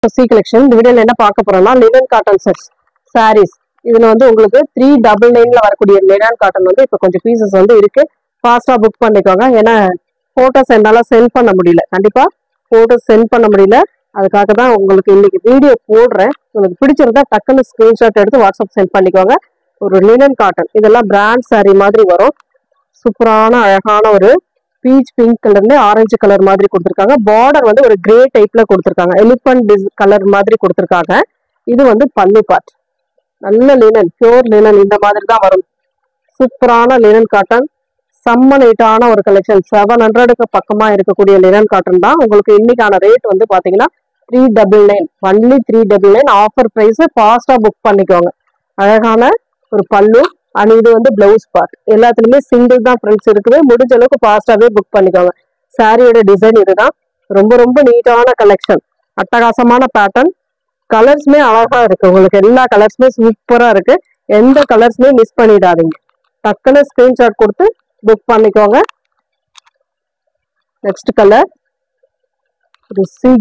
C collection. இந்த வீடியோல என்ன பார்க்க போறோம்னா லினன் காட்டன் செட்ஸ் சாரீஸ். இதுல வந்து உங்களுக்கு 399ல வரக்கூடிய லினன் காட்டன் வந்து இப்போ கொஞ்சம் பீசஸ் வந்து இருக்கு. ஃபாஸ்டா புக் பண்ணிக்கோங்க. ஏன்னா போட்டோஸ் என்னால சென்ட் பண்ண முடியல. கண்டிப்பா போட்டோஸ் சென்ட் பண்ண முடியல. அதுக்காக தான் உங்களுக்கு இன்னைக்கு வீடியோ போடுறேன். உங்களுக்கு பிடிச்சிருந்தா டக்குன்னு ஸ்கிரீன்ஷாட் எடுத்து வாட்ஸ்அப் சென்ட் பண்ணிக்கோங்க. ஒரு லினன் காட்டன் இதெல்லாம் பிராண்ட் சாரீ மாதிரி வரும். சூப்பரான அழகான ஒரு பீச் பிங்க் கலர்ல ஆரஞ்சு கலர் மாதிரி கொடுத்துருக்காங்க. பார்டர் வந்து ஒரு கிரே டைப்ல கொடுத்துருக்காங்க. எலிஃபண்ட் கலர் மாதிரி கொடுத்துருக்காங்க. இது வந்து பல்லு பார்ட். நல்ல லினன், பியூர் லினன் இந்த மாதிரி தான் வரும். சூப்பரான லினன் காட்டன், செம்ம நீட்டான ஒரு கலெக்ஷன். 700க்கு பக்கமா இருக்கக்கூடிய லினன் காட்டன் தான். உங்களுக்கு இன்னைக்கான ரேட் வந்து பாத்தீங்கன்னா 399, ஒன்லி 399 ஆஃபர் பிரைஸ். ஃபாஸ்டா புக் பண்ணிக்கோங்க. அழகான ஒரு பல்லு அண்ட் இது வந்து பிளவுஸ் பார்ட். எல்லாத்துலயுமே சிங்கிள் தான் ஃப்ரெண்ட்ஸ் இருக்குது. முடிஞ்ச அளவுக்கு ஃபாஸ்டாவே புக் பண்ணிக்கோங்க. சாரியோட டிசைன் இதுதான். ரொம்ப ரொம்ப நீட்டான கலெக்ஷன், அட்டகாசமான பேட்டர்ன். கலர்ஸ்மே அழகா இருக்கு. உங்களுக்கு எல்லா கலர்ஸ்மே சூப்பரா இருக்கு. எந்த கலர்ஸ்மே மிஸ் பண்ணிடாதீங்க. டக்குன்னு ஸ்கிரீன்ஷாட் கொடுத்து புக் பண்ணிக்கோங்க. நெக்ஸ்ட் கலர் ஒரு சி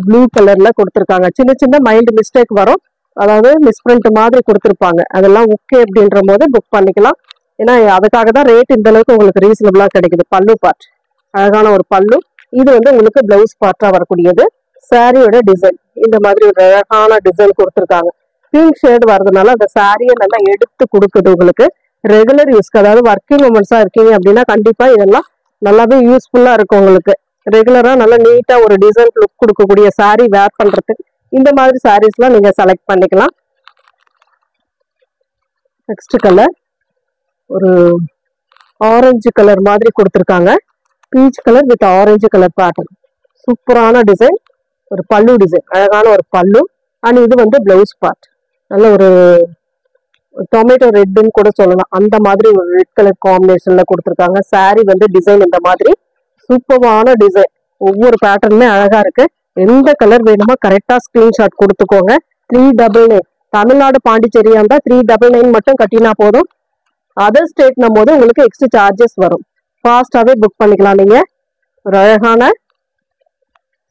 ப்ளூ கலர்ல கொடுத்துருக்காங்க. சின்ன சின்ன மைல்டு மிஸ்டேக் வரும். அதாவது மிஸ்பிரிண்ட் மாதிரி கொடுத்துருப்பாங்க. அதெல்லாம் ஓகே அப்படின்ற போது புக் பண்ணிக்கலாம். ஏன்னா அதுக்காக தான் ரேட் இந்த அளவுக்கு உங்களுக்கு ரீசனபிளா கிடைக்குது. பல்லு பார்ட் அழகான ஒரு பல்லு. இது வந்து உங்களுக்கு பிளவுஸ் பார்ட்டா வரக்கூடியது. சாரியோட டிசைன் இந்த மாதிரி ஒரு அழகான டிசைன் கொடுத்துருக்காங்க. பிங்க் ஷேட் வர்றதுனால அந்த சாரியை நல்லா எடுத்து கொடுக்குது உங்களுக்கு. ரெகுலர் யூஸ்க்கு, அதாவது ஒர்க்கிங் உமன்ஸா இருக்கீங்க அப்படின்னா கண்டிப்பா இதெல்லாம் நல்லாவே யூஸ்ஃபுல்லா இருக்கும் உங்களுக்கு. ரெகுலரா நல்லா நீட்டா ஒரு டிசைன் லுக் கொடுக்கக்கூடிய சாரி வேர் பண்றதுக்கு இந்த மாதிரி சாரீஸ்லாம் நீங்க செலக்ட் பண்ணிக்கலாம். நெக்ஸ்ட் கலர் ஒரு ஆரஞ்சு கலர் மாதிரி கொடுத்துருக்காங்க. Peach colour with orange colour pattern. சூப்பரான டிசைன். ஒரு பல்லு டிசைன், அழகான ஒரு பல்லு. அண்ட் இது வந்து பிளவுஸ் பார்ட். நல்ல ஒரு டொமேட்டோ ரெட்னு கூட சொல்லலாம். அந்த மாதிரி ஒரு ரெட் கலர் காம்பினேஷன்ல கொடுத்துருக்காங்க. சாரி வந்து டிசைன் இந்த மாதிரி சூப்பரான டிசைன். ஒவ்வொரு பேட்டர்னுமே அழகா இருக்கு. எந்த கலர் வேணுமோ கரெக்டா ஸ்கிரீன்ஷாட் கொடுத்துக்கோங்க. 399. தமிழ்நாடு பாண்டிச்சேரியா இருந்தா 399 மட்டும் கட்டினா போதும். அதர் ஸ்டேட்னும் போது உங்களுக்கு எக்ஸ்ட்ரா சார்ஜஸ் வரும். ஃபாஸ்டாவே புக் பண்ணிக்கலாம். நீங்க ஒரு அழகான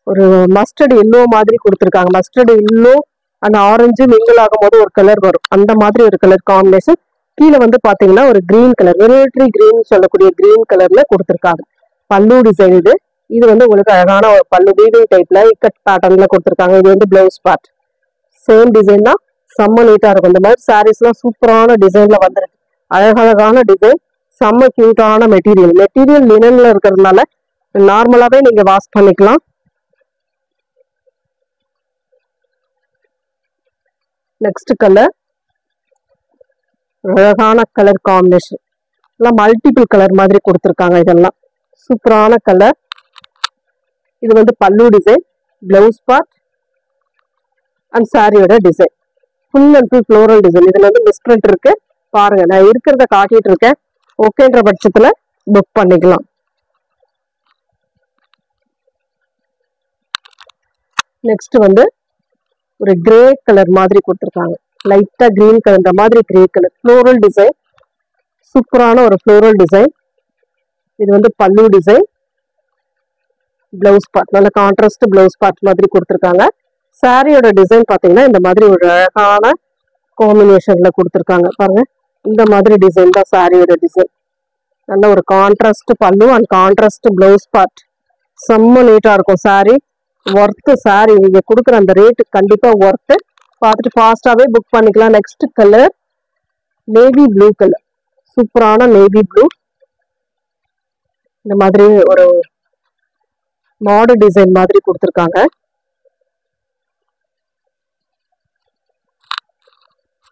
ஒரு மஸ்டர்ட் எல்லோ மாதிரி கொடுத்துருக்காங்க. மஸ்டர்ட் எல்லோ அந்த ஆரஞ்சு மிங்கிள் ஆகும் போது ஒரு கலர் வரும். அந்த மாதிரி ஒரு கலர் காம்பினேஷன். கீழே வந்து பாத்தீங்கன்னா ஒரு கிரீன் கலர், மிலிட்டரி கிரீன் சொல்லக்கூடிய கிரீன் கலர்ல கொடுத்துருக்காங்க. பல்லு டிசைன் இது. இது வந்து உங்களுக்கு அழகான ஒரு பல்லு வீவிங் டைப்ல இக்கட் பேட்டர்ன்ல கொடுத்துருக்காங்க. இது வந்து பிளவுஸ் பார்ட். சேம் டிசைன் தான். செம்ம நீட்டா இருக்கும். இந்த மாதிரி சாரீஸ் எல்லாம் சூப்பரான டிசைன்ல வந்துருக்கு. அழகழகான டிசைன், செம்ம கியூட்டான மெட்டீரியல். மெட்டீரியல் லினன்ல இருக்கிறதுனால நார்மலாவே நீங்க வாஷ் பண்ணிக்கலாம். நெக்ஸ்ட் கலர் அழகான கலர் காம்பினேஷன். எல்லாம் மல்டிபிள் கலர் மாதிரி கொடுத்துருக்காங்க. இதெல்லாம் சூப்பரான கலர். இது வந்து பல்லு டிசைன், பிளவுஸ் பார்ட் அண்ட் சாரியோட design. Full and full floral design. இதுல வந்து மிஸ்பிரிண்ட் இருக்கு. பாருங்க, நான் இருக்கிறத காட்டிட்டு இருக்கேன். ஓகேன்ற பட்சத்துல புக் பண்ணிக்கலாம். நெக்ஸ்ட் வந்து ஒரு கிரே கலர் மாதிரி கொடுத்துருக்காங்க. லைட்டா கிரீன் கலர் மாதிரி கிரே கலர் ஃப்ளோரல் டிசைன். சூப்பரான ஒரு ஃப்ளோரல் டிசைன். இது வந்து பல்லு டிசைன், பிளவுஸ் பார்ட். நல்ல கான்ட்ராஸ்ட் பிளவுஸ் பார்ட் மாதிரி கொடுத்துருக்காங்க. சாரியோட டிசைன் பாத்தீங்கன்னா இந்த மாதிரி ஒரு அழகான காம்பினேஷன்ல கொடுத்துருக்காங்க. பாருங்க, இந்த மாதிரி டிசைன் தான் சாரியோட டிசைன். நல்ல ஒரு கான்ட்ராஸ்ட் பல்லு அண்ட் கான்ட்ராஸ்ட் பிளவுஸ் பார்ட். செம்ம நீட்டா இருக்கும் சாரி. Worth sorry. நீங்க கொடுக்குற அந்த ரேட்டு கண்டிப்பா ஒர்த்து. பார்த்துட்டு ஃபாஸ்டாவே புக் பண்ணிக்கலாம். Next colour navy blue colour. சூப்பரான நேவி ப்ளூ. இந்த மாதிரி ஒரு மாடல் டிசைன் மாதிரி கொடுத்துருக்காங்க.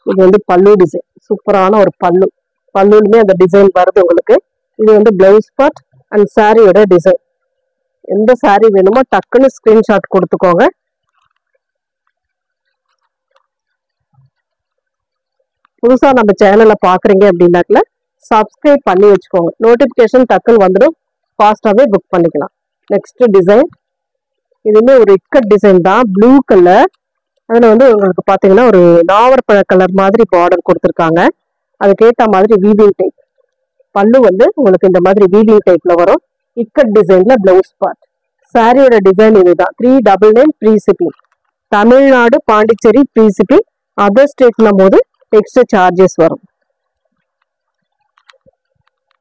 இது வந்து பல்லு டிசைன். சூப்பரான ஒரு பல்லு. பல்லுலுமே அந்த டிசைன் வருது உங்களுக்கு. இது வந்து பிளவுஸ் பார்ட் அண்ட் சாரியோட டிசைன். எந்த சாரி வேணுமோ டக்குன்னு ஸ்கிரீன்ஷாட் கொடுத்துக்கோங்க. புதுசா நம்ம சேனலை பாக்குறீங்க அப்படின்னாக்கல சப்ஸ்கிரைப் பண்ணி வச்சுக்கோங்க. நோட்டிபிகேஷன் டக்குன்னு வந்துடும். ஃபாஸ்டாவே புக் பண்ணிக்கலாம். நெக்ஸ்ட் டிசைன் இதுவுமே ஒரு இக்கட் டிசைன் தான். Blue colour. அதுல வந்து உங்களுக்கு பாத்தீங்கன்னா ஒரு நாவற்பழ கலர் மாதிரி பார்டர் கொடுத்துருக்காங்க. அதுக்கேற்ற மாதிரி வீவிங் டைப். பல்லு வந்து உங்களுக்கு இந்த மாதிரி வீவிங் டைப்ல வரும். இக்கட் டிசைன்ல பிளவுஸ் பார்ட். சாரியோட டிசைன் இதுதான். 399 free shipping. Tamil Nadu Pondicherry free shipping. Other ஸ்டேட்னும் போது எக்ஸ்ட்ரா சார்ஜஸ் வரும்.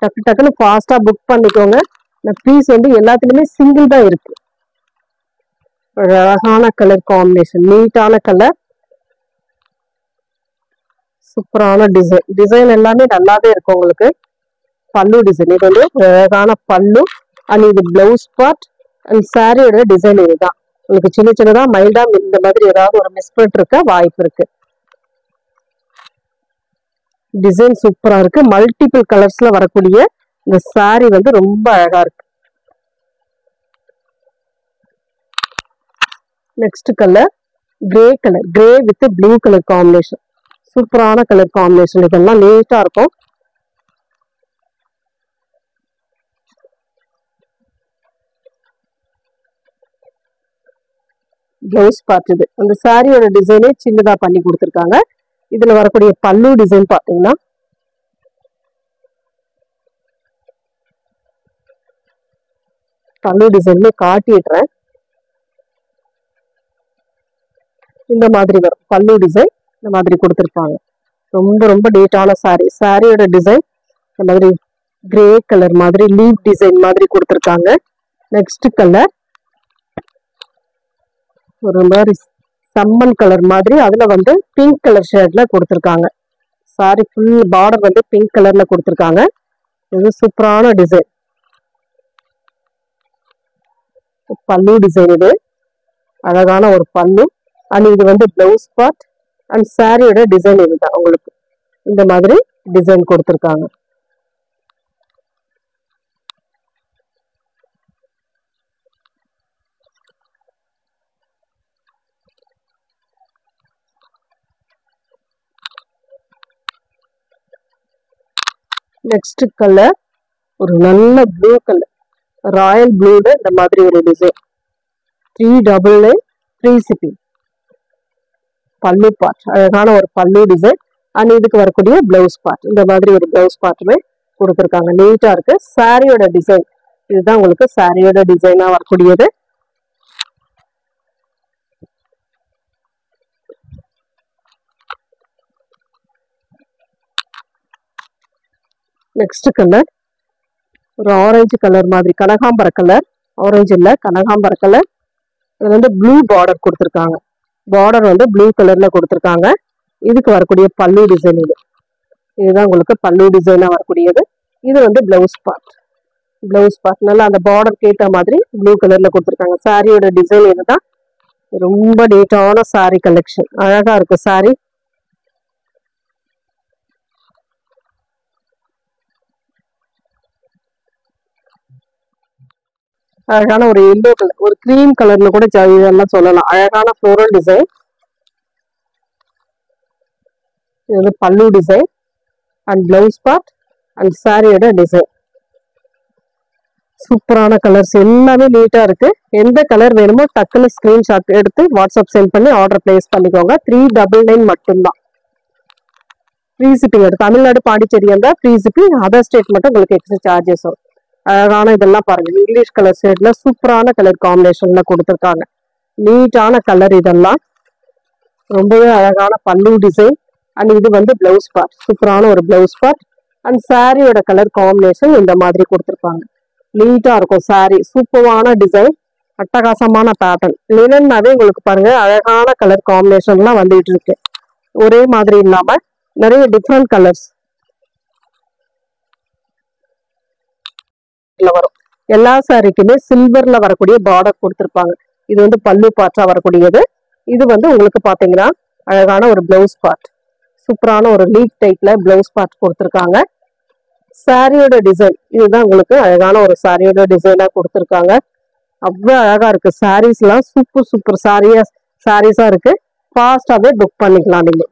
டக்கு டக்குன்னு ஃபாஸ்டா புக் பண்ணிக்கோங்க. இந்த பீஸ் வந்து எல்லாத்துலயுமே சிங்கிள் தான் இருக்கு. அழகான கலர் காம்பினேஷன், நீட்டான கலர், சூப்பரான டிசைன். டிசைன் எல்லாமே நல்லாவே இருக்கும் உங்களுக்கு. பல்லு டிசைன் இது வந்து அழகான பல்லு அண்ட் இது பிளவுஸ் பார்ட் அண்ட் சாரியோட டிசைன் இதுதான். உங்களுக்கு சின்ன சின்னதா மைல்டா இந்த மாதிரி ஏதாவது ஒரு மிஸ்பிரிண்ட் இருக்க வாய்ப்பு இருக்கு. டிசைன் சூப்பரா இருக்கு. மல்டிபிள் கலர்ஸ்ல வரக்கூடிய இந்த சாரி வந்து ரொம்ப அழகா இருக்கு. Next colour grey colour, grey with blue colour combination. சூப்பரான கலர் காம்பினேஷன். இதெல்லாம் நீட்டா இருக்கும். பிளவுஸ் பார்ட் இது. அந்த சாரியோட டிசைனே சின்னதா பண்ணி கொடுத்துருக்காங்க. இதுல வரக்கூடிய பல்லு டிசைன் பாத்தீங்கன்னா பல்லு டிசைன்ல காட்டிடுறேன். இந்த மாதிரி வரும் பல்லு டிசைன். இந்த மாதிரி கொடுத்துருப்பாங்க. ரொம்ப ரொம்ப நீட்டான சாரி. சாரியோட டிசைன் இந்த மாதிரி கிரே கலர் மாதிரி லீவ் டிசைன் மாதிரி கொடுத்துருக்காங்க. நெக்ஸ்ட் கலர் ஒரு மாதிரி சம்மன் கலர் மாதிரி, அதுல வந்து பிங்க் கலர் ஷேட்ல கொடுத்துருக்காங்க. சாரி ஃபுல் பார்டர் வந்து பிங்க் கலர்ல கொடுத்துருக்காங்க. இது சூப்பரான டிசைன். பல்லு டிசைன் இது அழகான ஒரு பல்லு அண்ட் இது வந்து பிளவுஸ் பார்ட் அண்ட் சாரியோட டிசைன் இதுதான். உங்களுக்கு இந்த மாதிரி டிசைன் கொடுத்துருக்காங்க. நெக்ஸ்ட் கலர் ஒரு நல்ல ப்ளூ கலர், ராயல் ப்ளூல இந்த மாதிரி ஒரு டிசைன். 399 free shipping. பல்லு பார்ட் அழகான ஒரு பல்லு டிசைன் அண்ட் இதுக்கு வரக்கூடிய பிளவுஸ் பார்ட் இந்த மாதிரி ஒரு பிளவுஸ் பார்ட்டுமே கொடுத்துருக்காங்க. நீட்டா இருக்கு. சாரியோட டிசைன் இதுதான் உங்களுக்கு சாரியோட டிசைனா வரக்கூடியது. நெக்ஸ்ட் கலர் ஒரு ஆரஞ்சு கலர் மாதிரி, கனகாம்பர கலர், ஆரஞ்சு இல்ல கனகாம்பர கலர். இது வந்து ப்ளூ பார்டர் கொடுத்துருக்காங்க. பார்டர் வந்து ப்ளூ கலர்ல கொடுத்துருக்காங்க. இதுக்கு வரக்கூடிய பல்லு டிசைன் இது. இதுதான் உங்களுக்கு பல்லு டிசைனா வரக்கூடியது. இது வந்து பிளவுஸ் பார்ட். பிளவுஸ் பார்ட் நல்லா அந்த பார்டர் கேட்ட மாதிரி ப்ளூ கலர்ல கொடுத்துருக்காங்க. சாரியோட டிசைன் இதுதான். ரொம்ப நீட்டான சாரி கலெக்ஷன். அழகா இருக்கு சாரி. அழகான ஒரு எல்லோ கலர், ஒரு கிரீம் கலர்ல கூட இதெல்லாம் சொல்லலாம். அழகான ஃப்ளோரல் டிசைன். இது வந்து பல்லு design and blouse part and சாரியோட டிசைன். சூப்பரான கலர்ஸ் எல்லாமே நீட்டா இருக்கு. எந்த கலர் வேணுமோ டக்குன்னு ஸ்கிரீன்ஷாட் எடுத்து வாட்ஸ்அப் சென்ட் பண்ணி ஆர்டர் பிளேஸ் பண்ணிக்கோங்க. 399 மட்டும்தான். Free shipping. தமிழ்நாடு பாண்டிச்சேரி இருந்தா ஃப்ரீ ஷிப்பிங். அதர் ஸ்டேட் மட்டும் உங்களுக்கு எக்ஸ்ட்ரா சார்ஜஸ் வரும். அழகான இதெல்லாம் பாருங்க, இங்கிலீஷ் கலர் ஷேட்ல சூப்பரான கலர் காம்பினேஷன்ல கொடுத்துருக்காங்க. நீட்டான கலர். இதெல்லாம் ரொம்பவே அழகான பல்லு டிசைன் அண்ட் இது வந்து பிளவுஸ் பார்ட். சூப்பரான ஒரு பிளவுஸ் பார்ட் அண்ட் சாரியோட கலர் காம்பினேஷன் இந்த மாதிரி கொடுத்துருப்பாங்க. நீட்டா இருக்கும் சாரி. சூப்பரான டிசைன், அட்டகாசமான பேட்டர்ன். லினன்னாவே உங்களுக்கு பாருங்க அழகான கலர் காம்பினேஷன்லாம் வந்துட்டு இருக்கு. ஒரே மாதிரி இல்லாம நிறைய டிஃப்ரெண்ட் கலர்ஸ் வரும். எல்லா சாரிக்குமே சில்வர்ல வரக்கூடிய பார்டர் கொடுத்துருப்பாங்க. இது வந்து பல்லு பார்ட்டா வரக்கூடியது. இது வந்து உங்களுக்கு பாத்தீங்கன்னா அழகான ஒரு பிளவுஸ் பார்ட். சூப்பரான ஒரு லீஃப் டைப்ல பிளவுஸ் பார்ட் கொடுத்துருக்காங்க. சாரியோட டிசைன் இதுதான் உங்களுக்கு அழகான ஒரு சாரியோட டிசைனா கொடுத்துருக்காங்க. அவ்வளவு அழகா இருக்கு. சாரீஸ் எல்லாம் சூப்பர் சூப்பர் சாரீஸா இருக்கு. ஃபாஸ்டாவே புக் பண்ணிக்கலாம் நீங்க.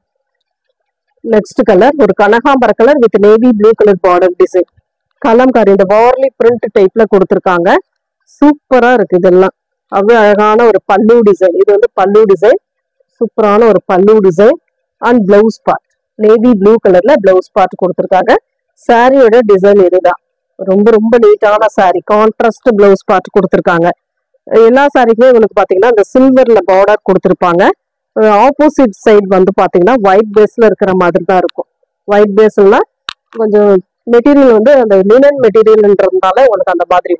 நெக்ஸ்ட் கலர் ஒரு கனகாம்பர colour with navy blue colour border design. Kalamkari இந்த வார்லி பிரிண்ட் டைப்ல கொடுத்துருக்காங்க. சூப்பரா இருக்கு. இதெல்லாம் அவ்வளவு அழகான ஒரு பல்லு டிசைன். இது வந்து பல்லு டிசைன். சூப்பரான ஒரு பல்லு design and blouse part navy blue கலர்ல பிளவுஸ் பார்ட் கொடுத்துருக்காங்க. சாரியோட டிசைன் இதுதான். ரொம்ப ரொம்ப நீட்டான சாரி. கான்ட்ராஸ்ட் பிளவுஸ் பார்ட் கொடுத்துருக்காங்க. எல்லா சாரிக்குமே உங்களுக்கு பாத்தீங்கன்னா இந்த சில்வர்ல பார்டர் கொடுத்துருப்பாங்க. ஆப்போசிட் சைடு வந்து பாத்தீங்கன்னா ஒயிட் பேஸ்ல இருக்கிற மாதிரி தான் இருக்கும். ஒயிட் பேஸ்ல கொஞ்சம் மெட்டீரியல் வந்து அந்த லினன் மெட்டீரியல்ன்றதுனால உங்களுக்கு அந்த மாதிரி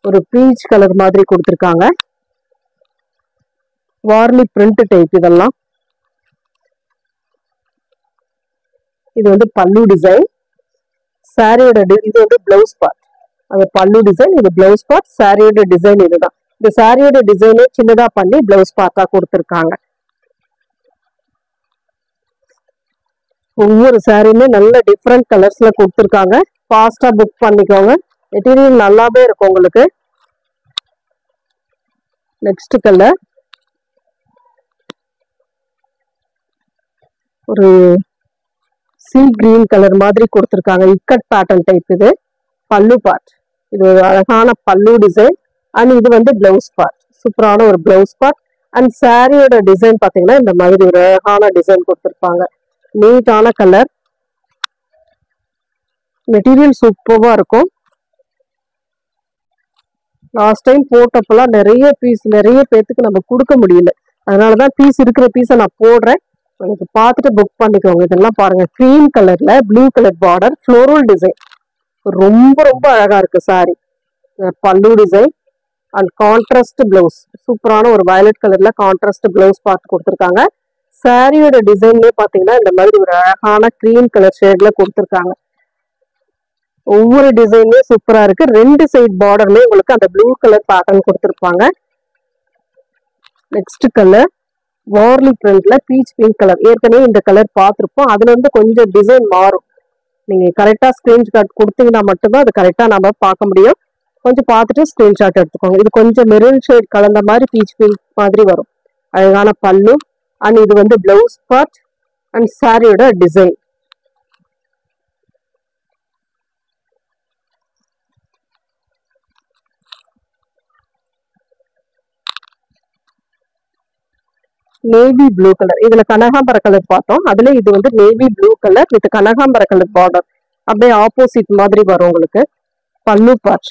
ஒரு பீச் கலர் மாதிரி கொடுத்துருக்காங்க. வார்லி பிரிண்ட் டைப் இதெல்லாம். இது வந்து பல்லு டிசைன். சாரியோட இது வந்து பிளவுஸ் பார்ட். அது பல்லு டிசைன், இது பிளவுஸ் பார்ட். சாரியோட டிசைன் இதுதான். இந்த சாரியோட டிசைனே சின்னதா பண்ணி பிளவுஸ் பார்ட்டா கொடுத்துருக்காங்க. ஒவ்வொரு சாரியுமே நல்ல டிஃப்ரெண்ட் கலர்ஸ்ல கொடுத்துருக்காங்க. ஃபாஸ்டா புக் பண்ணிக்கோங்க. மெட்டீரியல் நல்லாவே இருக்கும் உங்களுக்கு. நெக்ஸ்ட் கலர் ஒரு சீ கிரீன் கலர் மாதிரி கொடுத்துருக்காங்க. Ikat pattern type. இது பல்லு பார்ட். இது ஒரு அழகான பல்லு டிசைன். அண்ட் இது வந்து பிளவுஸ் பார்ட். சூப்பரான ஒரு பிளவுஸ் பார்ட். அண்ட் சாரியோட டிசைன் பாத்தீங்கன்னா இந்த மாதிரி ஒரு அழகான டிசைன் கொடுத்துருப்பாங்க. நீட்டான கலர். மெட்டீரியல் சூப்பரா இருக்கும். லாஸ்ட் டைம் போட்டப்பெல்லாம் நிறைய பீஸ் நிறைய பேத்துக்கு நம்ம கொடுக்க முடியல. அதனாலதான் பீஸ் இருக்கிற பீஸை நான் போடுறேன். எனக்கு பார்த்துட்டு புக் பண்ணிக்கோங்க. இதெல்லாம் பாருங்க, கிரீம் கலர்ல blue colour border, floral design. ரொம்ப ரொம்ப அழகா இருக்கு சாரி. பல்லு டிசைன் அண்ட் கான்ட்ராஸ்ட் பிளவுஸ். சூப்பரான ஒரு வயலட் கலர்ல கான்ட்ராஸ்ட் பிளவுஸ் பார்த்து கொடுத்துருக்காங்க. சாரியோட டிசைன்லயே பாத்தீங்கன்னா இந்த மாதிரி ஒரு அழகான கிரீம் கலர் ஷேட்ல கொடுத்துருக்காங்க. ஒவ்வொரு டிசைனுமே சூப்பரா இருக்கு. ரெண்டு சைட் பார்டர்லயே உங்களுக்கு அந்த ப்ளூ கலர் பேட்டர்ன் கொடுத்துருப்பாங்க. நெக்ஸ்ட் கலர் வார்லி பிரிண்ட்ல பீச் பிங்க் கலர். ஏற்கனவே இந்த கலர் பார்த்துருப்போம். அதுல இருந்து கொஞ்சம் டிசைன் மாறும். நீங்க கரெக்டா ஸ்கிரீன்ஷாட் கொடுத்தீங்கன்னா மட்டும்தான் அது கரெக்டா நம்ம பார்க்க முடியும். கொஞ்சம் பார்த்துட்டு ஸ்கிரீன்ஷாட் எடுத்துக்கோங்க. இது கொஞ்சம் மெரூன் ஷேட் கலந்த மாதிரி பீச் பிங்க் மாதிரி வரும். அழகான பல்லு. அண்ட் இது வந்து பிளவுஸ் பார்ட் அண்ட் சாரியோட டிசைன். Navy blue colour. இதுல கனகாம்பர கலர் பார்த்தோம். அதுல இது வந்து நேவி ப்ளூ கலர் வித் கனகாம்பர கலர் பார்டர். அப்படியே ஆப்போசிட் மாதிரி வரும் உங்களுக்கு. பல்லு பார்ட்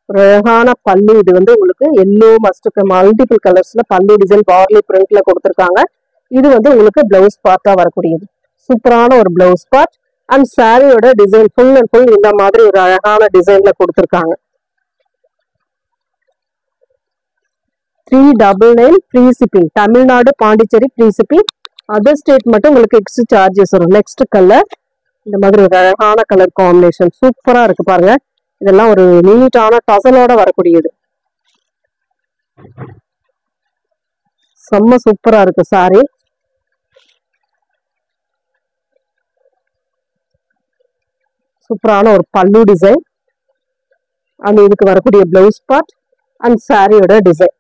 ஒரு அழகான பல்லு. இது வந்து உங்களுக்கு எல்லோ மஸ்டுக்கு மல்டிபிள் கலர்ஸ்ல பல்லு டிசைன் வார்லி பிரிண்ட்ல கொடுத்துருக்காங்க. இது வந்து உங்களுக்கு பிளவுஸ் பார்ட்டா வரக்கூடியது. சூப்பரான ஒரு பிளவுஸ் பார்ட். அண்ட் சாரியோட டிசைன் ஃபுல் அண்ட் ஃபுல் இந்த மாதிரி ஒரு அழகான டிசைன்ல கொடுத்துருக்காங்க. 399 free shipping. Tamil Nadu Pondicherry free shipping. Other state மட்டும் உங்களுக்கு எக்ஸ்ட்ரா சார்ஜஸ் வரும். நெக்ஸ்ட் கலர் இந்த மாதிரி ஒரு அழகான கலர் காம்பினேஷன் சூப்பரா இருக்கு பாருங்க. இதெல்லாம் ஒரு நீட்டான டசலோட வரக்கூடியது. செம்ம சூப்பரா இருக்கு சாரி. சூப்பரான ஒரு பல்லு டிசைன். அண்ட் இதுக்கு வரக்கூடிய பிளவுஸ் பார்ட் அண்ட் சாரியோட டிசைன்.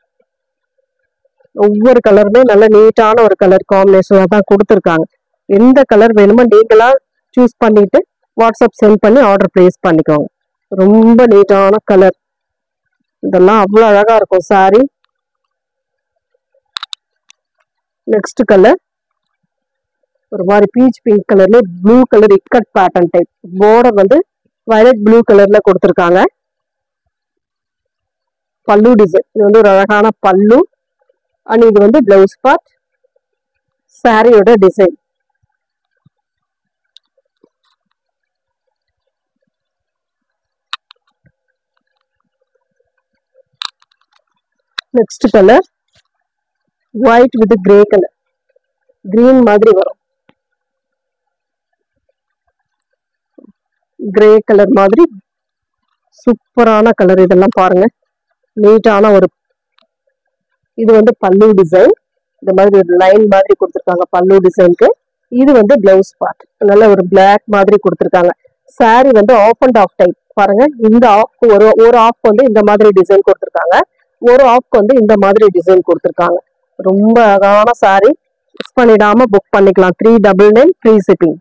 ஒவ்வொரு கலருமே நல்ல நீட்டான ஒரு கலர் காம்பினேஷனா தான் கொடுத்துருக்காங்க. எந்த கலர் வேணுமோ நீங்களா சூஸ் பண்ணிட்டு வாட்ஸ்அப் சென்ட் பண்ணி ஆர்டர் பிளேஸ் பண்ணிக்கோங்க. ரொம்ப நீட்டான கலர். இதெல்லாம் அவ்வளவு அழகா இருக்கும் சாரி. நெக்ஸ்ட் கலர் ஒரு மாதிரி பீச் பிங்க் கலர்ல blue colour ikat pattern type. Border வந்து வயலட் ப்ளூ கலர்ல கொடுத்துருக்காங்க. பல்லு டிசைன். இது வந்து ஒரு அழகான பல்லு. அண்ட் இது வந்து பிளவுஸ் பார்ட், சாரியோட design. Next colour white with grey colour. Green மாதிரி வரும். கிரே கலர் மாதிரி சூப்பரான கலர். இதெல்லாம் பாருங்க, நீட்டான ஒரு. இது வந்து பல்லு டிசைன். இந்த மாதிரி ஒரு லைன் மாதிரி கொடுத்துருக்காங்க பல்லு டிசைனுக்கு. இது வந்து பிளவுஸ் பார்ட். நல்ல ஒரு பிளாக் மாதிரி கொடுத்துருக்காங்க. சாரி வந்து ஆஃப் அண்ட் ஆஃப் டைப் பாருங்க. இந்த ஆஃப் ஒரு ஆஃப் வந்து இந்த மாதிரி டிசைன் கொடுத்துருக்காங்க. ஒரு ஆஃப்க்கு வந்து இந்த மாதிரி டிசைன் கொடுத்துருக்காங்க. ரொம்ப அழகான சாரி. மிஸ் பண்ணிடாம புக் பண்ணிக்கலாம். 399 ஃப்ரீ ஷிப்பிங்.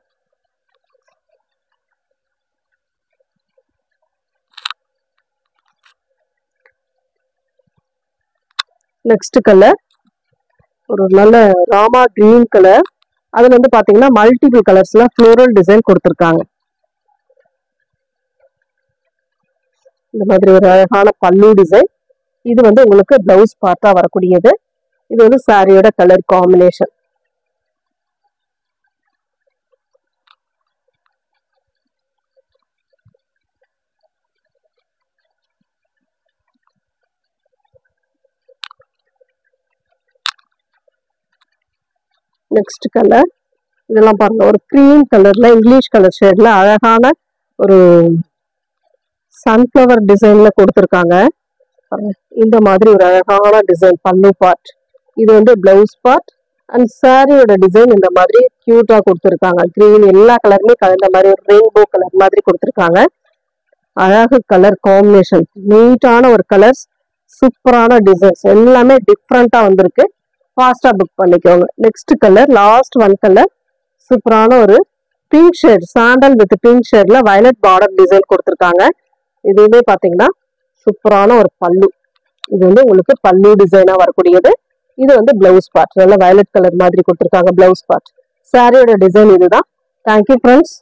நெக்ஸ்ட் கலர் ஒரு நல்ல ராமா கிரீன் கலர். அதுல வந்து பாத்தீங்கன்னா மல்டிபிள் கலர்ஸ்ல ஃப்ளோரல் டிசைன் கொடுத்துருக்காங்க. இந்த மாதிரி ஒரு அழகான பல்லு டிசைன் இது வந்து உங்களுக்கு பிளவுஸ் பார்ட்டா வரக்கூடியது. இது வந்து சாரியோட கலர் காம்பினேஷன். நெக்ஸ்ட் கலர் இதெல்லாம் பாருங்க, ஒரு கிரீம் கலர்ல இங்கிலீஷ் கலர் ஷேட்ல அழகான ஒரு சன்ஃப்ளவர் டிசைன்ல கொடுத்துருக்காங்க. இந்த மாதிரி ஒரு அழகான டிசைன் பல்லு பார்ட். இது வந்து பிளவுஸ் பார்ட் அண்ட் சாரியோட டிசைன் இந்த மாதிரி கியூட்டா கொடுத்துருக்காங்க. கிரீன் எல்லா கலருமே கலந்த மாதிரி ஒரு ரெயின்போ கலர் மாதிரி கொடுத்துருக்காங்க. அழகு கலர் காம்பினேஷன், நீட்டான ஒரு கலர்ஸ், சூப்பரான டிசைன்ஸ், எல்லாமே டிஃப்ரெண்டா வந்திருக்கு. ஃபாஸ்டா புக் பண்ணிக்கோங்க. Next colour, last one colour, சூப்பரான ஒரு pink shade, sandal with pink ஷேட்ல வயலட் பார்டர் டிசைன் கொடுத்துருக்காங்க. இதுவே பாத்தீங்கன்னா சூப்பரான ஒரு பல்லு. இது வந்து உங்களுக்கு பல்லு டிசைனா வரக்கூடியது. இது வந்து பிளவுஸ் பார்ட், நல்ல வயலட் கலர் மாதிரி கொடுத்துருக்காங்க பிளவுஸ் பார்ட். சாரியோட டிசைன் இதுதான். Thank you friends.